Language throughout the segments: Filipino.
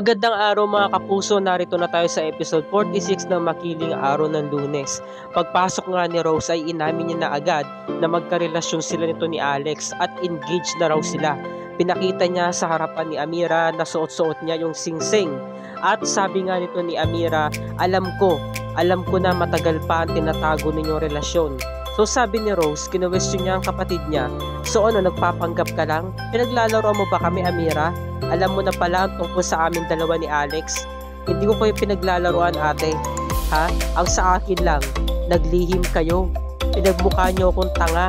Magandang araw mga kapuso, narito na tayo sa episode 46 ng Makiling Araw ng Lunes. Pagpasok nga ni Rose ay inamin niya na agad na magkarelasyon sila nito ni Alex at engaged na raw sila. Pinakita niya sa harapan ni Amira na suot-suot niya yung singsing. At sabi nga nito ni Amira, alam ko na matagal pa ang tinatago ninyong relasyon. So sabi ni Rose, kinwestiyon niya ang kapatid niya, so ano, nagpapanggap ka lang? Pinaglalaro mo ba kami, Amira? Alam mo na pala ang tungkol sa amin dalawa ni Alex. Hindi ko kayo pinaglalaroan, ate. Ha? Ang sa akin lang, naglihim kayo. Pinagmukha niyo akong tanga.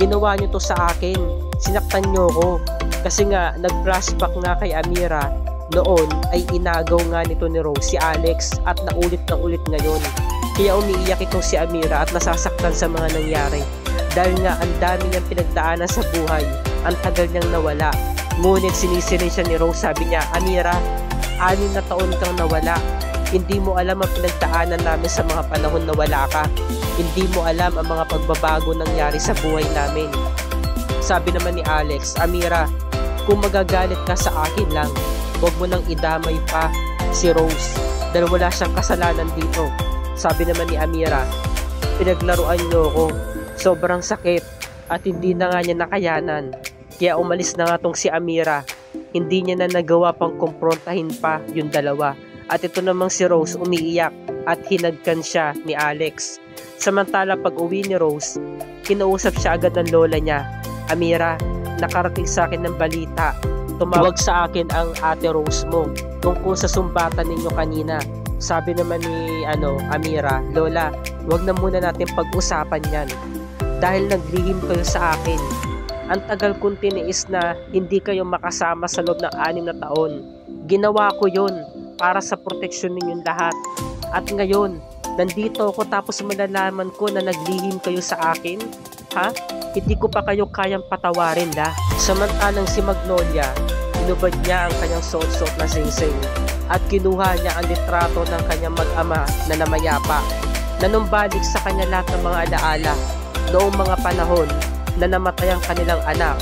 Ginawa niyo to sa akin. Sinaktan niyo ko. Kasi nga, nag-flashback nga kay Amira. Noon ay inagaw nga nito ni Rose si Alex at naulit na ulit ngayon. Kaya umiiyak itong si Amira at nasasaktan sa mga nangyari. Dahil nga ang dami niyang pinagdaanan sa buhay. Ang tagal niyang nawala. Ngunit sinisirin siya ni Rose, sabi niya, Amira, 6 na taon kang nawala. Hindi mo alam ang pinagdaanan namin sa mga panahon na wala ka. Hindi mo alam ang mga pagbabago nangyari sa buhay namin. Sabi naman ni Alex, Amira, kung magagalit ka sa akin lang, huwag mo nang idamay pa si Rose dahil wala siyang kasalanan dito. Sabi naman ni Amira, pinaglaruan niyo ako, sobrang sakit at hindi na nga niya nakayanan. Kaya umalis na nga tong si Amira. Hindi niya na nagawa pang kumprontahin pa yung dalawa. At ito namang si Rose umiiyak at hinagkan siya ni Alex. Samantala pag uwi ni Rose, kinausap siya agad ng lola niya. Amira, nakarating sa akin ng balita. Tumawag sa akin ang ate Rose mo tungkol sa sumbatan ninyo kanina. Sabi naman ni Amira, Lola, wag na muna natin pag-usapan yan. Dahil naglihim kayo sa akin. Ang tagal kong tiniis na hindi kayo makasama sa loob ng 6 na taon. Ginawa ko yun para sa proteksyon ninyong lahat. At ngayon, nandito ako tapos malalaman ko na naglihim kayo sa akin? Ha? Hindi ko pa kayo kayang patawarin, la. Samantalang si Magnolia, inubad niya ang kanyang suot-suot na singsing at kinuha niya ang litrato ng kanyang mag-ama na namayapa. Nanumbalik sa kanya lahat ng mga alaala noong mga panahon na namatay ang kanilang anak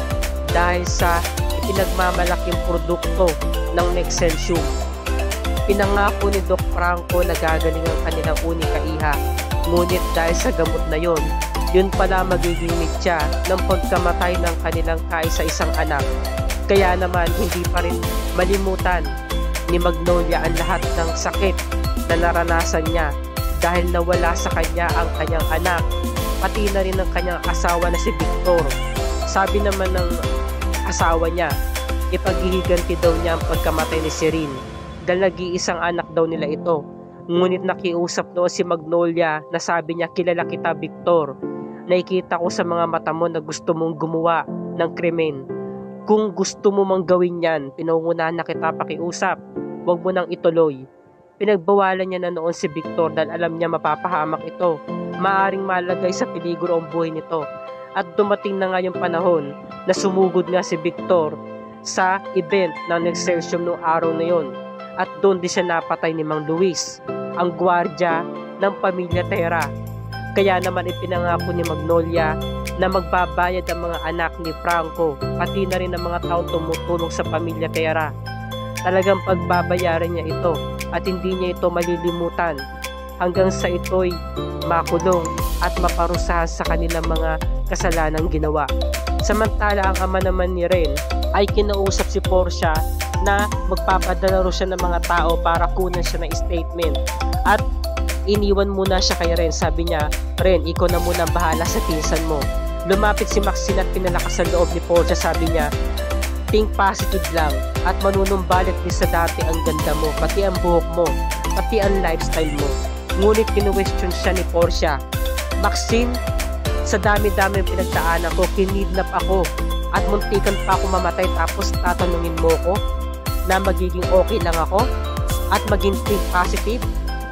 dahil sa ipinagmamalaking produkto ng Nexensium. Pinangako ni Doc Franco na gagaling ang kanilang unika iha, ngunit dahil sa gamot na yun pala magiging mitya ng pagkamatay ng kanilang kaisa-isang anak. Kaya naman hindi pa rin malimutan ni Magnolia ang lahat ng sakit na naranasan niya dahil nawala sa kanya ang kanyang anak, pati na rin ang kanyang asawa na si Victor. Sabi naman ng asawa niya, ipaghihiganti daw niya ang pagkamatay ni Serene dahil nag-iisang anak daw nila ito. Ngunit nakiusap noon si Magnolia na sabi niya, kilala kita Victor. Nakikita ko sa mga mata mo na gusto mong gumawa ng krimen. Kung gusto mo mang gawin yan, pinangunahan na kita pakiusap. Huwag mo nang ituloy. Pinagbawalan niya na noon si Victor dahil alam niya mapapahamak ito. Maaring malagay sa peligro ang buhay nito. At dumating na nga yung panahon na sumugod nga si Victor sa event ng Nexensium noong araw na yon. At doon din siya napatay ni Mang Luis, ang gwardya ng pamilya Terra. Kaya naman ipinangako ni Magnolia na magbabayad ang mga anak ni Franco, pati na rin ang mga tao tumutulong sa pamilya Terra. Talagang pagbabayaran niya ito at hindi niya ito malilimutan hanggang sa ito'y makulong at maparusahan sa kanilang mga kasalanang ginawa. Samantala ang ama naman ni Ren ay kinausap si Portia na magpapadala siya ng mga tao para kunan siya ng statement at iniwan muna siya kay Ren. Sabi niya, Ren, ikaw na muna bahala sa pinsan mo. Lumapit si Maxine at pinalakas ang loob ni Portia. Sabi niya, think positive lang at manunumbalik din sa dati ang ganda mo, pati ang buhok mo, pati ang lifestyle mo. Ngunit kinuwestiyon siya ni Portia, Maxine, sa dami-dami pinagdaanan ko, kinidnap ako at muntikan pa ako mamatay tapos tatanungin mo ko na magiging okay lang ako at maging think positive?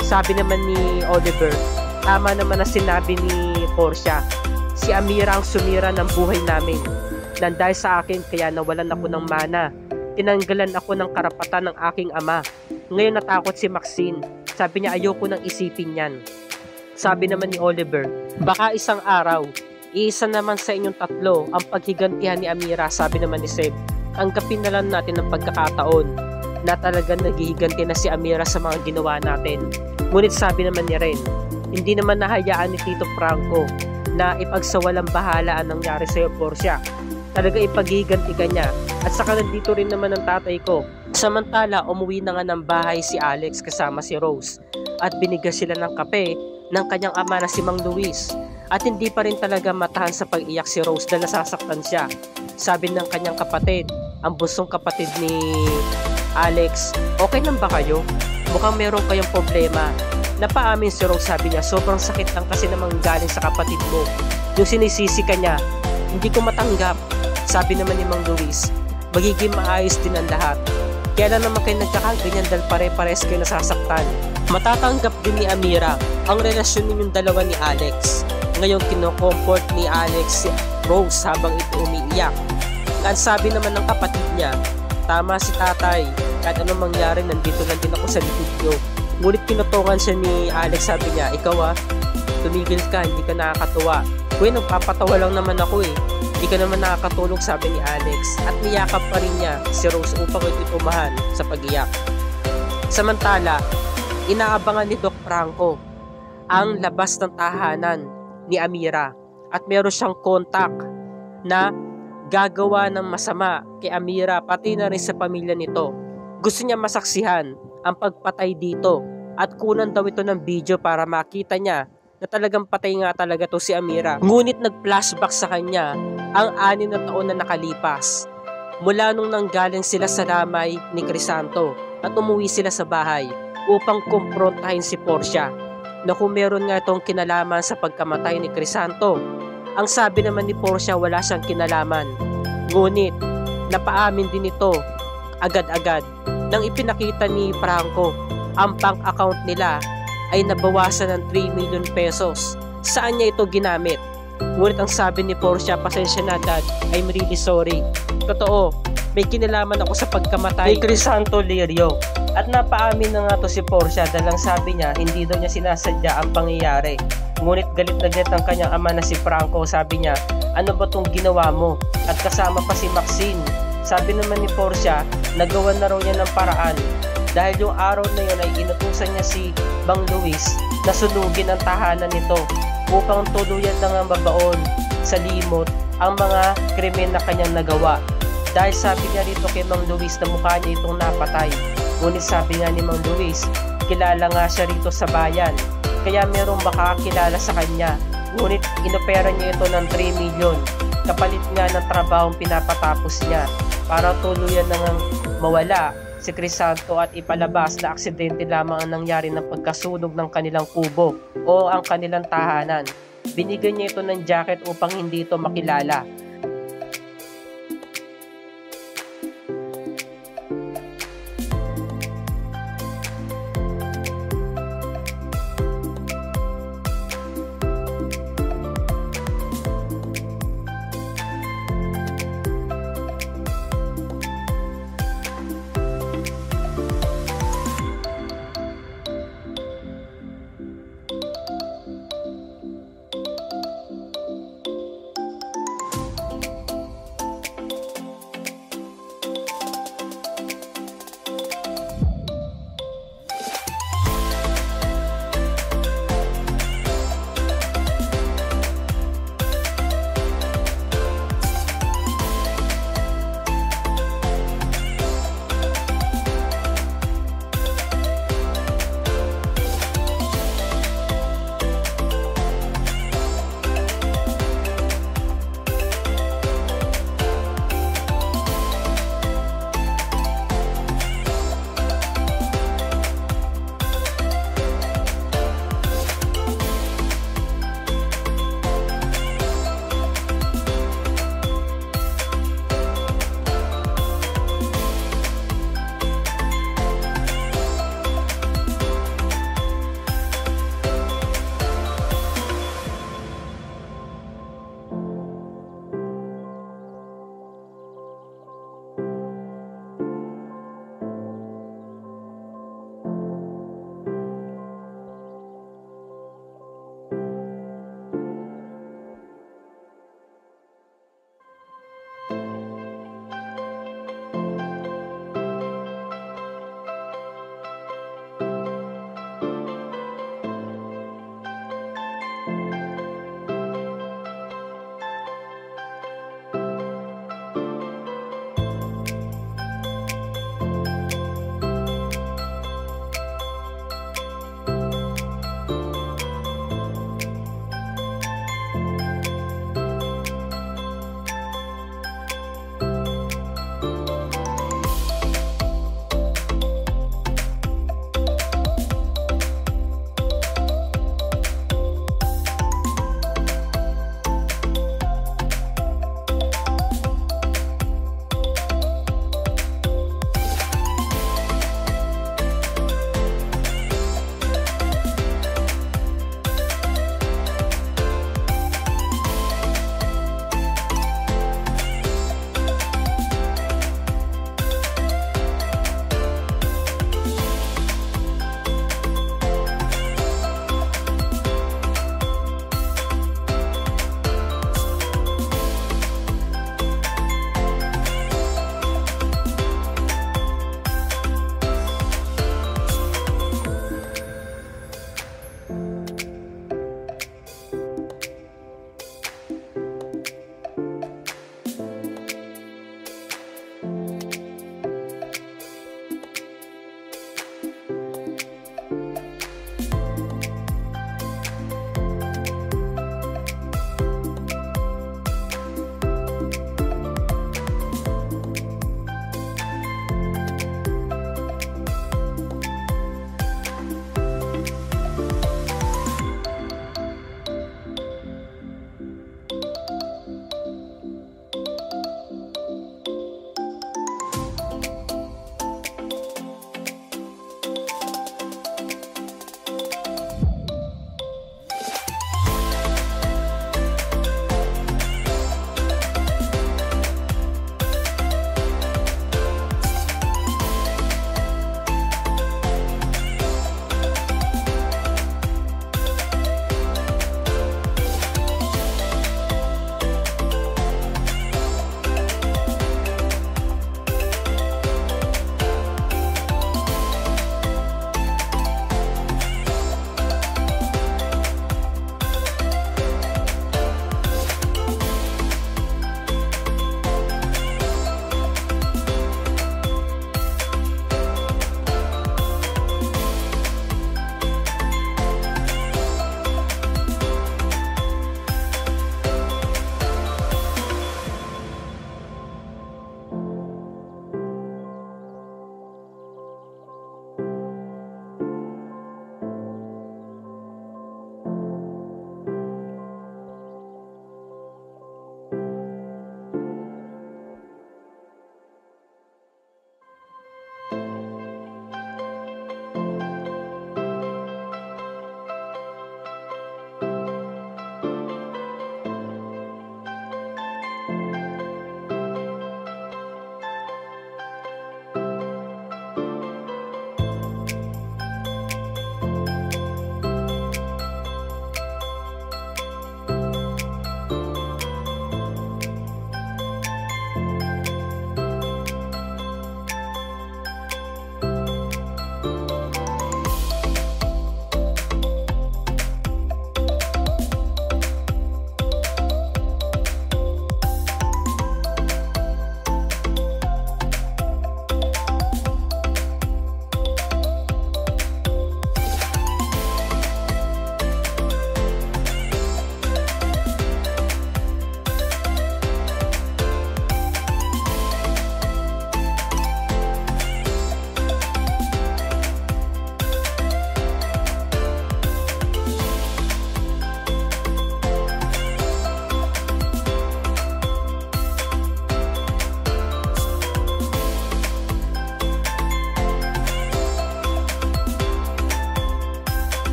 Sabi naman ni Oliver, tama naman na sinabi ni Portia, si Amira ang sumira ng buhay namin. Dahil sa akin kaya nawalan ako ng mana. Tinanggalan ako ng karapatan ng aking ama. Ngayon natakot si Maxine. Sabi niya ayoko nang isipin yan. Sabi naman ni Oliver, baka isang araw, iisa naman sa inyong tatlo ang paghigantihan ni Amira. Sabi naman ni Seb, tanggapin na lang natin ang pagkakataon na talagang naghihiganti na si Amira sa mga ginawa natin. Ngunit sabi naman ni Ren, hindi naman nahayaan ni Tito Franco na ipagsawalang bahala ang nangyari sa'yo, Portia. Talaga ipaghihiganti ka niya. At saka nandito rin naman ang tatay ko. Samantala, umuwi na nga ng bahay si Alex kasama si Rose at binigyan sila ng kape ng kanyang ama na si Mang Luis. At hindi pa rin talaga matahan sa pag-iyak si Rose dahil nasasaktan siya. Sabi ng kanyang kapatid, ang busong kapatid ni Alex, okay lang ba kayo? Mukhang meron kayong problema. Napaamin si Rose, sabi niya, sobrang sakit lang kasi namang galing sa kapatid mo. Yung sinisisi ka niya, hindi ko matanggap. Sabi naman ni Mang Luis, magiging maayos din ang lahat. Kaya lang naman kayo nagkakaganyan dahil pare-pares kayo nasasaktan. Matatanggap din ni Amira ang relasyon ninyong dalawa ni Alex. Ngayon kino-comfort ni Alex si Rose habang ito umiiyak. Ang sabi naman ng kapatid niya, tama si tatay, kahit anong mangyari nandito lang din ako sa likod niyo. Ngunit kinutungan siya ni Alex, sabi niya, ikaw tumigil ka, hindi ka nakakatuwa. Uy, nagpapatawa lang naman ako eh. Hindi ka naman nakakatulog, sabi ni Alex. At niyakap pa rin niya si Rose upang ito'y pumahan sa pag-iyak. Samantala, inaabangan ni Doc Franco ang labas ng tahanan ni Amira at meron siyang kontak na gagawa ng masama kay Amira pati na rin sa pamilya nito. Gusto niya masaksihan ang pagpatay dito at kunan daw ito ng video para makita niya na talagang patay nga talaga to si Amira. Ngunit nag-flashback sa kanya ang 6 na taon na nakalipas mula nung nanggaling sila sa lamay ni Crisanto at umuwi sila sa bahay upang kumprontahin si Portia na kung meron nga itong kinalaman sa pagkamatay ni Crisanto. Ang sabi naman ni Portia, wala siyang kinalaman. Ngunit napaamin din ito agad-agad nang ipinakita ni Franco ang bank account nila ay nabawasan ng 3 million pesos. Saan niya ito ginamit? Ngunit ang sabi ni Portia, pasensya na dad, I'm really sorry. Totoo, may kinalaman ako sa pagkamatay ni Crisanto Lirio. At napaamin na nga to si Portia dahil ang sabi niya, hindi daw niya sinasadya ang pangyayari. Ngunit galit na galit ang kanyang ama na si Franco. Sabi niya, ano ba tong ginawa mo? At kasama pa si Maxine. Sabi naman ni Portia, nagawa na raw niya ng paraan dahil yung araw na yun ay inutusan niya si Mang Luis na sunugin ang tahanan nito upang tuluyan na nga mabaon sa limot ang mga krimen na kanyang nagawa. Dahil sabi niya rito kay Mang Luis na mukha niya itong napatay. Ngunit sabi nga ni Mang Luis, kilala nga siya rito sa bayan, kaya merong makakilala sa kanya. Ngunit inopera niya ito ng 3 million kapalit nga ng trabahong pinapatapos niya para tuluyan na ngang mawala si Crisanto at ipalabas na aksidente lamang ang nangyari ng pagkasunog ng kanilang kubo o ang kanilang tahanan. Binigyan niya ito ng jacket upang hindi ito makilala.